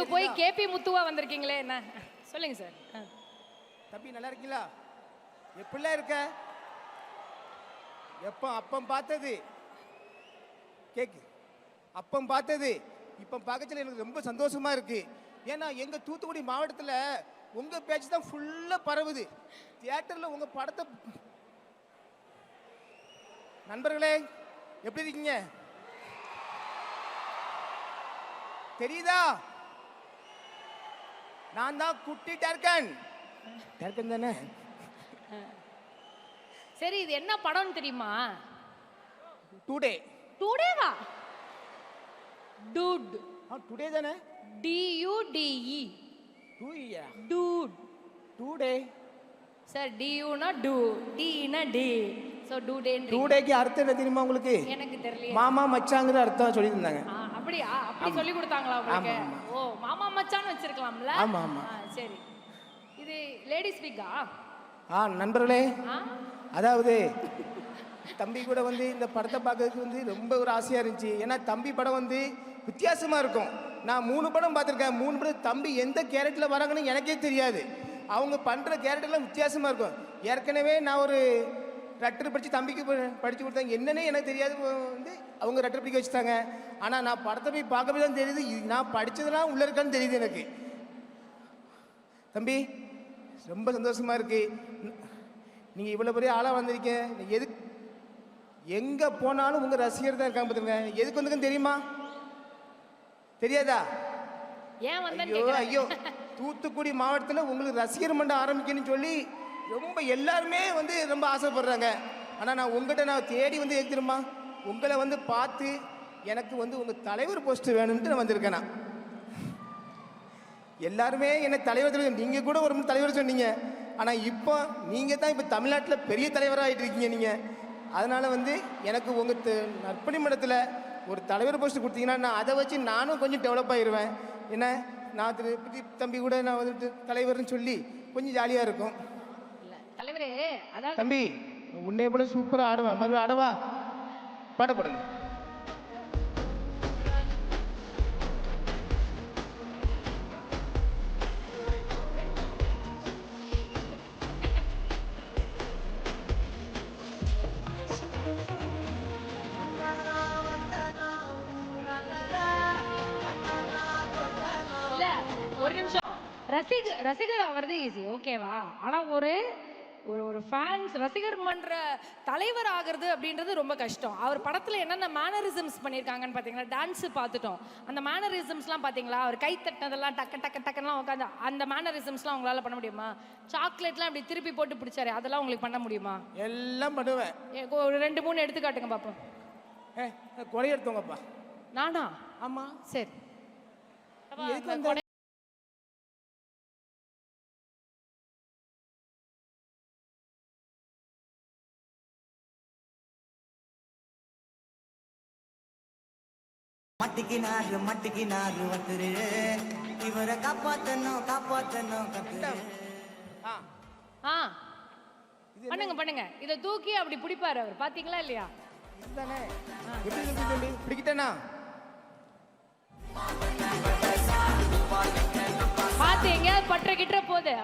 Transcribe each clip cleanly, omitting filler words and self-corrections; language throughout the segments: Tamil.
முத்து போய் கேபி முத்துவா வந்திருக்கீங்களே என்ன? சொல்லுங்க சார். தம்பி நல்லா இருக்கீங்களா? எப்படிலாம் இருக்க? எப்போ அப்பம் பார்த்தது கேக்கு அப்பம் பார்த்தது இப்போ பார்க்கச்சல எனக்கு ரொம்ப சந்தோஷமா இருக்கு. ஏன்னா எங்க தூத்துக்குடி மாவட்டத்தில் உங்க பேச்சு தான் ஃபுல்லா பரவுது. தியேட்டர்ல உங்க படத்தை நண்பர்களே எப்படி இருக்கீங்க? தெரியுதா? நான் தான் குட்டி டர்கன் தானே. சரி, இது என்ன படம்னு தெரியுமா? டுடே. டுடேவா? டூட். டுடே தானே. DUDE. டூயா? டூட். டுடே. சார் DU னா டூ, D னா டே. So today. டுடேக்கு அர்த்தம் என்ன தெரியுமா உங்களுக்கு? எனக்கு தெரியல. மாமா மச்சாங்கிற அர்த்தம் சொல்லி இருந்தாங்க. அப்படியா? அப்படி சொல்லி கொடுத்தாங்களா உங்களுக்கு? ஓ, மாமா மச்சான்னு வச்சிருக்கலாம்ல. ஆமா ஆமா. சரி, இது லேடி ஸ்பீக்கா? நண்பர்களே, அதாவது தம்பி கூட வந்து இந்த படத்தை பார்க்கறதுக்கு வந்து ரொம்ப ஒரு ஆசையாக இருந்துச்சு. ஏன்னா தம்பி படம் வந்து வித்தியாசமாக இருக்கும். நான் 3 படம் பார்த்துருக்கேன். 3 படம் தம்பி எந்த கேரக்டரில் வராங்கன்னு எனக்கே தெரியாது. அவங்க பண்ணுற கேரக்டர்லாம் வித்தியாசமாக இருக்கும். ஏற்கனவே நான் ஒரு ரட்டர் படித்து தம்பிக்கு படித்து கொடுத்தாங்க. என்னன்னே எனக்கு தெரியாது, வந்து அவங்க ரட்டர் படிக்க வச்சுட்டாங்க. ஆனால் நான் படத்தை போய் பார்க்கவே தான் தெரியுது, நான் படித்ததெல்லாம் உள்ளே இருக்கான்னு தெரியுது எனக்கு. தம்பி ரொம்ப சந்தோஷமாக இருக்குது. நீங்கள் இவ்வளோ பெரிய ஆளாக வந்திருக்கீங்க. எங்கே போனாலும் உங்கள் ரசிகர் தான் இருக்காங்க பார்த்துங்க. எதுக்கு வந்துக்குன்னு தெரியுமா? தெரியாதா? ஏன் வந்தேன்னு ஐயோ கேக்குறாங்க. ஐயோ, தூத்துக்குடி மாவட்டத்தில் உங்களுக்கு ரசிகர் மன்றம் ஆரம்பிக்கணும்னு சொல்லி ரொம்ப எல்லாருமே வந்து ரொம்ப ஆசைப்படுறாங்க. ஆனால் நான் உங்கள்கிட்ட நான் தேடி வந்து எது தெரியுமா, உங்களை வந்து பார்த்து எனக்கு வந்து உங்கள் தலைவர் போஸ்ட் வேணும்ட்டு நான் வந்திருக்கேன். நான் எல்லாருமே என்ன தலைவர், நீங்கள் கூட ஒரு தலைவர் சொன்னீங்க. ஆனால் இப்போ நீங்கள் தான் இப்போ தமிழ்நாட்டில் பெரிய தலைவராக ஆகிட்டு இருக்கீங்க நீங்கள். அதனால் வந்து எனக்கு உங்கள் நற்பணி மன்றத்தில் ஒரு தலைவர் போஸ்ட் கொடுத்தீங்கன்னா நான் அதை வச்சு நானும் கொஞ்சம் டெவலப் ஆகிடுவேன். என்ன, நான் தம்பி கூட நான் வந்துட்டு தலைவர்னு சொல்லி கொஞ்சம் ஜாலியாக இருக்கும். தலைவரே, அதான் தம்பி உன்னை போல சூப்பராக ஆடுவேன். மறுபடியும் ஆடவா? பாடப்படுங்க. ஒரு நிமிஷம். ரசிகர் ஆகிறது ஈஸி, ஓகேவா? ஆனா ஒரு ஒரு ஃபேன்ஸ் ரசிகர் மன்ற தலைவர் ஆகிறது அப்படின்றது ரொம்ப கஷ்டம். அவர் படத்துல என்னென்ன மேனரிசம்ஸ் பண்ணியிருக்காங்கன்னு பார்த்தீங்களா? டான்ஸு பார்த்துட்டோம். அந்த மேனரிசம்ஸ்லாம் பார்த்தீங்களா? அவர் கை தட்டினதெல்லாம் டக்குலாம் உட்காந்து அந்த மேனரிசம்ஸ்லாம் உங்களால் பண்ண முடியுமா? சாக்லேட்லாம் அப்படி திருப்பி போட்டு பிடிச்சாரு, அதெல்லாம் உங்களுக்கு பண்ண முடியுமா? எல்லாம் பண்ணுவேன். ஒரு 2-3 எடுத்துக்காட்டுங்க பார்ப்போம். கொடை எடுத்தவங்கப்பா. நானா? ஆமாம். சரி. மட்டிக்கினாரு வந்துரு, இவரை காப்பாத்தணும் பண்ணுங்க. இதை தூக்கி அப்படி பிடிப்பாரு அவர், பாத்தீங்களா இல்லையா? இதுதானே. எப்படி இருக்கு தம்பி? பிடிக்கிட்டேனா? பாத்து எங்கேயாவது பற்ற கிட்ட போகுது.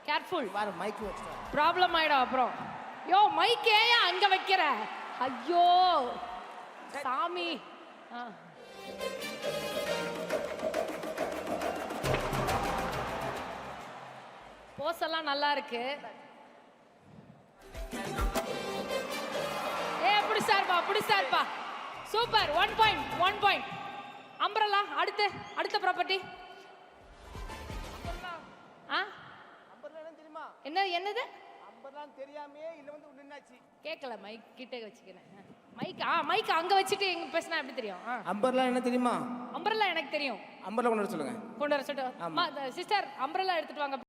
கேர்ஃபுல். வேற மைக் வச்சுட்டா ப்ராப்ளம் ஆயிடும் அப்புறம். யோ, மைக் ஏன் அங்க வைக்கிற? ஐயோ சாமி. போஸெல்லாம் நல்லா இருக்கு. அப்படி சார்பா சூப்பர். 1 பாயிண்ட். அம்பரலா அடுத்த ப்ராப்பர்ட்டி. என்னது? தெரியாமே இல்ல வந்து நின்னாச்சு. கேட்கல, மைக் கிட்ட வச்சுக்கிறேன். மைக் அங்க வச்சுட்டு எங்க பேசினா எப்படி தெரியும்? அம்பர்லா என்ன தெரியுமா? அம்பரலா எனக்கு தெரியும். அம்பர்லா கொண்டு வர சொல்லுங்க. கொண்டு வர சொல்லிட்டு சிஸ்டர் அம்பரலா எடுத்துட்டு வாங்க.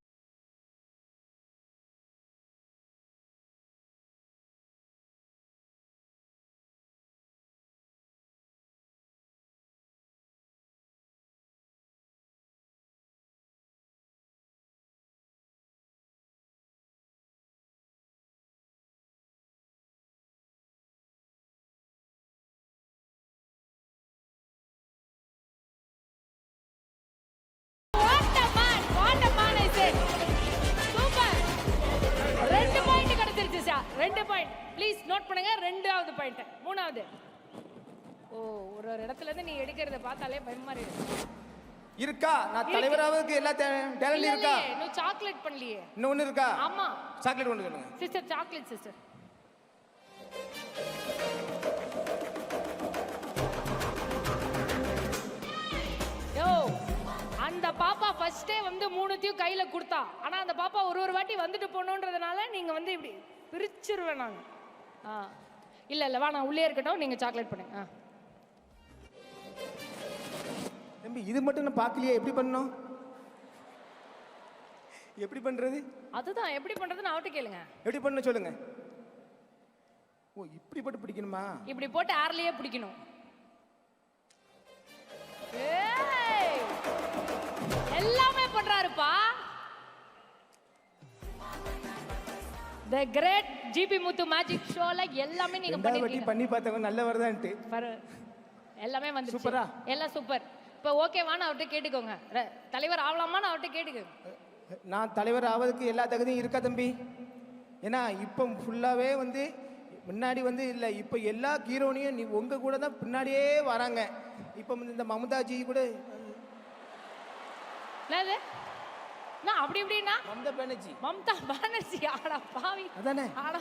2வது பாயிண்ட். 3வது. ஓ, ஒரு ஒரு இடத்துல இருந்து நீ எடுக்கிறத பார்த்தாலே பயமா இருக்கு. இருக்கா? நான் தலைவராவுக்கு எல்லா டேலண்ட் இருக்கா? இன்னும் சாக்லேட் பண்ணலையே. இன்னும் ஒண்ணு இருக்கா? ஆமா. சாக்லேட் கொண்டு சொல்லுங்க. Sister, chocolate sister. யோ, அந்த பாப்பா ஃபர்ஸ்டே வந்து 3த்தையும் கையில கொடுத்தா. ஆனா அந்த பாப்பா ஒரு வாட்டி வந்துட்டு போகணுன்றதுனால நீங்க வந்து இப்படி பிரிச்சிருவேன் நான். இல்ல வா, நான் உள்ளே இருக்கட்டும், நீங்க சாக்லேட் பண்ணுங்க. தம்பி, இது மட்டும் நான் பார்க்கலையே, எப்படி பண்ணணும்? எப்படி பண்றது? அதுதான் எப்படி பண்றதுன்னு அவட்ட கேளுங்க. எப்படி பண்ணணும் சொல்லுங்க. ஓ, இப்படி போட்டு பிடிக்கணுமா? இப்படி போட்டு ஏர்லயே பிடிக்கணும். ஏய், எல்லாமே பண்றாருப்பா. தி கிரேட் ஜிபி முத்து மேஜிக் ஷோல எல்லாமே நீங்க பண்ணிருக்கீங்க. பண்ணி பார்த்தவங்க நல்ல வரதான்ட்டு. எல்லாமே வந்துச்சு. சூப்பரா? எல்லாம் சூப்பர். இப்போ ஓகேவான்னு அவர்கிட்ட கேட்டுக்கோங்க. தலைவர் ஆகலாமான்னு அவர்கிட்ட கேட்டுக்கோங்க. நான் தலைவர் ஆவதுக்கு எல்லா தகுதியும் இருக்கா தம்பி? ஏன்னா இப்போ ஃபுல்லாகவே வந்து முன்னாடி வந்து இல்லை, இப்போ எல்லா ஹீரோனையும் நீ உங்கள் கூட தான் பின்னாடியே வராங்க. இப்போ இந்த மமதாஜி கூட என்னது? நான் அப்படி இப்படின்னா மம்தா பானர்ஜி. மம்தா பானர்ஜி ஆடா பாவி. அதானே? ஆடா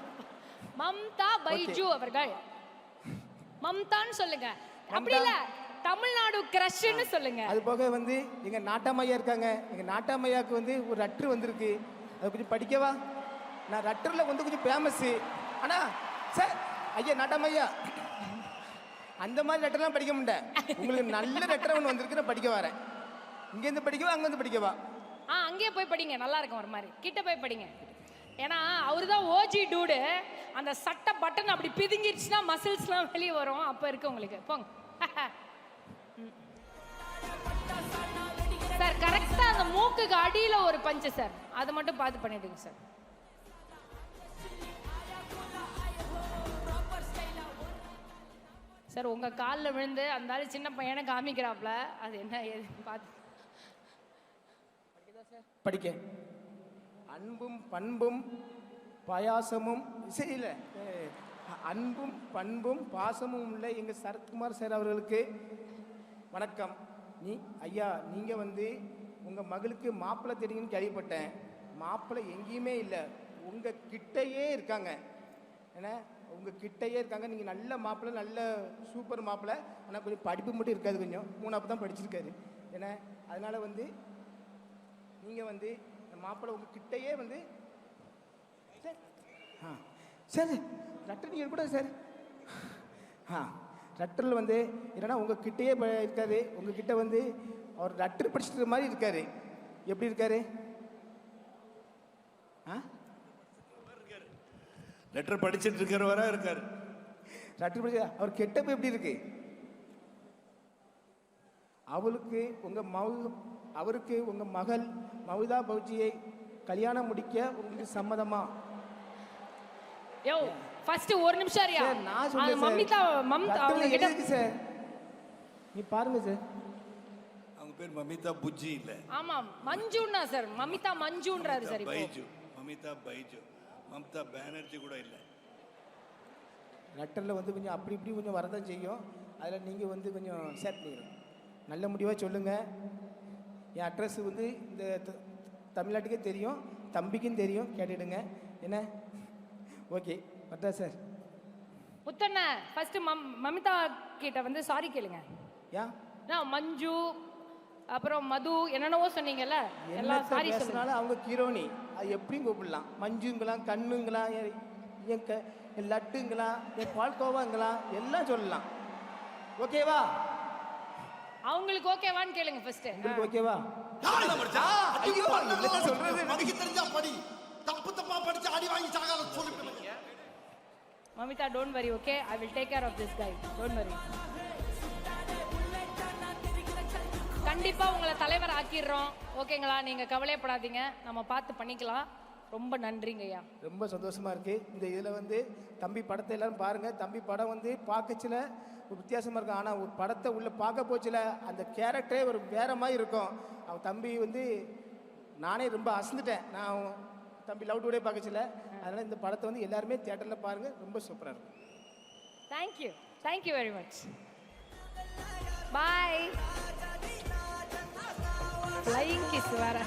மம்தா பைஜு அவர்கள். மம்தான்னு சொல்லுங்க. அப்படி இல்ல, தமிழ்நாடு கிரஷ்ன்னு சொல்லுங்க. அது போக வந்து எங்க நாட்டாமையா இருக்காங்க. எங்க நாட்டாமையாவுக்கு வந்து ஒரு ரட்டர் வந்திருக்கு. அது கொஞ்சம் படிக்கவா? நான் ரட்டர்ல வந்து கொஞ்சம் ஃபேமஸ். ஆனா சார், ஐயா நாட்டாமையா, அந்த மாதிரி லெட்டர்லாம் படிக்க முடியல. உங்களுக்கு நல்ல லெட்டர் ஒன்று வந்திருக்கு, நான் படிக்க வரேன். இங்கேருந்து படிக்கவா, அங்கேருந்து படிக்கவா? அங்கேயே போய் படிங்க, நல்லா இருக்கும். ஒரு மாதிரி கிட்ட போய் படிங்க. ஏன்னா அவரு தான் ஓஜி டூடு. அந்த சட்டை பட்டன் அப்படி பிதுங்கிடுச்சுன்னா மசில்ஸ்லாம் வெளியே வரும். அப்போ இருக்கு உங்களுக்கு. போங்க சார். கரெக்டாக அந்த மூக்குக்கு அடியில் ஒரு பஞ்சு சார், அதை மட்டும் பார்த்து பண்ணிடுங்க சார். சார், உங்க காலில் விழுந்து அந்த ஆளு சின்ன பையனை காமிக்கிறாப்ல, அது என்ன ஏதுன்னு பார்த்து படிக்க. அன்பும் பண்பும் பாயாசமும் இல்லை, அன்பும் பண்பும் பாசமும் உள்ள எங்கள் சரத்குமார் சார் அவர்களுக்கு வணக்கம். ஐயா, நீங்கள் வந்து உங்கள் மகளுக்கு மாப்பிள்ளை தெரியுங்கன்னு கேள்விப்பட்டேன். மாப்பிள்ளை எங்கேயுமே இல்லை, உங்கள் கிட்டையே இருக்காங்க. ஏன்னா உங்கள் கிட்டையே இருக்காங்க. நீங்கள் நல்ல மாப்பிள்ளை, நல்ல சூப்பர் மாப்பிள்ளை. ஆனால் கொஞ்சம் படிப்பு மட்டும் இருக்காது, கொஞ்சம் 3வது தான் படிச்சிருக்காரு. ஏன்னா அதனால் வந்து நீங்கள் வந்து மாப்பிள்ளை உங்கள் கிட்டையே வந்து சார் ரட்டர் நீங்கள் கூட சார். ரட்டரில் வந்து என்னன்னா உங்கள் கிட்டையே இருக்காரு. உங்கள் கிட்ட வந்து அவர் ரட்டர் படிச்சுட்டு மாதிரி இருக்காரு. எப்படி இருக்காரு? லெட்டர் படிச்சுட்டு இருக்கிறவரா இருக்காரு. லெட்டர் படிச்சு அவர் கெட்டப்ப எப்படி இருக்கு? அவருக்கு உங்க மகள் மமிதா பௌஜியை கல்யாணம் முடிக்க உங்களுக்கு சம்மதமா? யோ, ஃபர்ஸ்ட் ஒரு நிமிஷம் அறியா. நான் சொல்றேன் மமிதா அவங்க கிட்ட சார், நீ பாருங்க சார். அவங்க பேர் மமிதா புஜ்ஜி இல்ல. ஆமா, மஞ்சுன்னா சார். மமிதா மஞ்சுன்றாரு சார். இப்போ பைஜு, மமிதா பைஜு, மம்தா பானர்ஜி கூட இல்ல. லெட்டரில் வந்து கொஞ்சம் அப்படி இப்படி கொஞ்சம் வரதான் செய்யும். அதில் நீங்கள் வந்து கொஞ்சம் ஷேர் பண்ணிடுங்க. நல்ல முடிவாக சொல்லுங்கள். என் அட்ரஸ் வந்து இந்த தமிழ்நாட்டுக்கே தெரியும், தம்பிக்கும் தெரியும், கேட்டுடுங்க. என்ன? ஓகே, பட்டா சார். முத்தண்ண ஃபர்ஸ்ட் மமிதா கிட்ட வந்து சாரி கேளுங்க. ஏன்? மஞ்சு அப்புறம் மது என்னென்னவோ சொன்னீங்கல்ல, எல்லாம் சாரி சொல்லுங்க. அவங்க ஹீரோனி, அது எப்படியும் கூப்பிடலாம். மஞ்சுங்களாம், கண்ணுங்களாம், என் லட்டுங்களாம், என் பால்கோவாங்களாம் எல்லாம் சொல்லலாம். ஓகேவா? அவங்களுக்கு ஓகேவான்னு கேளுங்க ஃபர்ஸ்ட். உங்களுக்கு ஓகேவா? சொல்றது படிக்க தெரிஞ்சா படி, தப்பு தப்பா படிச்சு அடி வாங்கி சாகாத சொல்லிட்டு. Mamitha, don't worry, okay? I will take care of this guy, don't worry. கண்டிப்பா உங்களை தலைவர் ஆக்கிடுறோம், ஓகேங்களா? நீங்க கவலைப்படாதீங்க, நம்ம பார்த்து பண்ணிக்கலாம். ரொம்ப நன்றிங்க ஐயா. ரொம்ப சந்தோஷமா இருக்கு. இந்த இதில் வந்து தம்பி படத்தை எல்லாரும் பாருங்க. தம்பி படம் வந்து பார்க்கச்சில ஒரு வித்தியாசமாக இருக்கும். ஆனால் ஒரு படத்தை உள்ள பார்க்க போச்சுல அந்த கேரக்டரே ஒரு வேற மாதிரி இருக்கும். அவன் தம்பி வந்து நானே ரொம்ப அசந்துட்டேன். நான் தம்பி லவ் டுடே பார்க்கச்சில. அதனால் இந்த படத்தை வந்து எல்லாருமே தியேட்டரில் பாருங்கள், ரொம்ப சூப்பராக இருக்கும். Thank you very much. Bye. Flying kiss வேற.